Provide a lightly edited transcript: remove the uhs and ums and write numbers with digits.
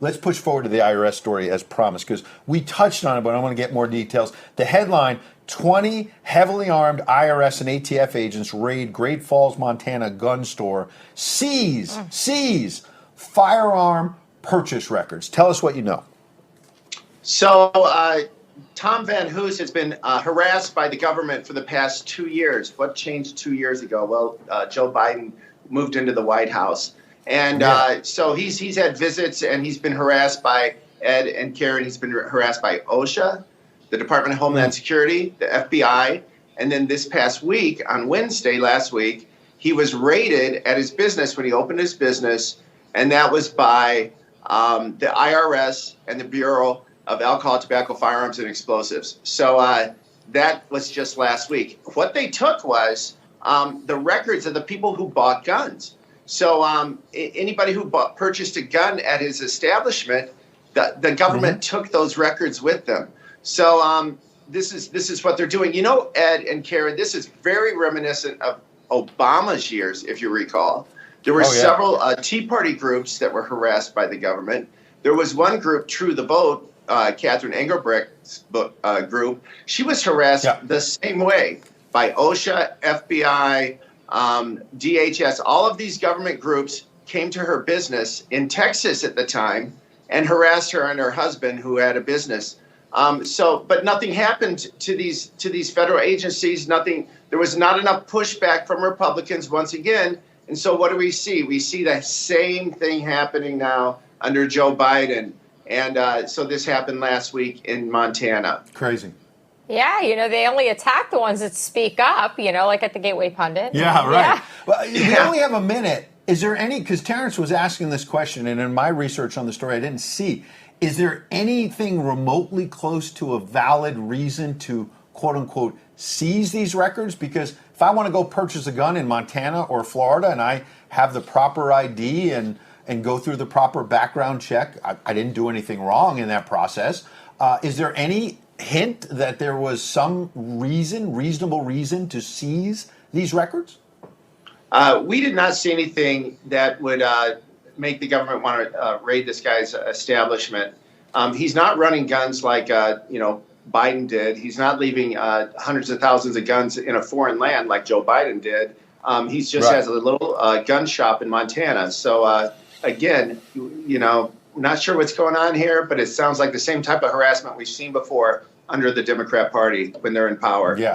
let's push forward to the IRS story as promised, because we touched on it, but I want to get more details. The headline, 20 heavily armed IRS and ATF agents raid Great Falls, Montana gun store, seize firearm purchase records. Tell us what you know. So Tom Van Hoos has been harassed by the government for the past 2 years. What changed 2 years ago? Well, Joe Biden moved into the White House. And so he's had visits, and he's been harassed by Ed and Karen. He's been harassed by OSHA, the Department of Homeland Security, the FBI. And then this past week, on Wednesday last week, he was raided at his business when he opened his business. And that was by the IRS and the Bureau of Alcohol, Tobacco, Firearms, and Explosives. So that was just last week. What they took was the records of the people who bought guns. So anybody who purchased a gun at his establishment, the government took those records with them. So this is what they're doing. You know, Ed and Karen, this is very reminiscent of Obama's years, if you recall. There were several Tea Party groups that were harassed by the government. There was one group, True the Vote, Catherine Engelbrecht's group. She was harassed the same way by OSHA, FBI, DHS. All of these government groups came to her business in Texas at the time and harassed her and her husband, who had a business. But nothing happened to these federal agencies. Nothing. There was not enough pushback from Republicans once again. And so what do we see? We see the same thing happening now under Joe Biden. And so this happened last week in Montana. Crazy. Yeah, you know, they only attack the ones that speak up, you know, like at the Gateway Pundit. Yeah, right. Yeah. Well, we only have a minute. Is there any, because Terrence was asking this question, and in my research on the story, I didn't see, is there anything remotely close to a valid reason to, quote unquote, seize these records? Because if I want to go purchase a gun in Montana or Florida and I have the proper ID and go through the proper background check, I didn't do anything wrong in that process. Is there any hint that there was some reasonable reason to seize these records? We did not see anything that would make the government want to raid this guy's establishment. He's not running guns like Biden did. He's not leaving hundreds of thousands of guns in a foreign land like Joe Biden did. He just has a little gun shop in Montana. So again, not sure what's going on here, but it sounds like the same type of harassment we've seen before under the Democrat Party when they're in power. Yeah.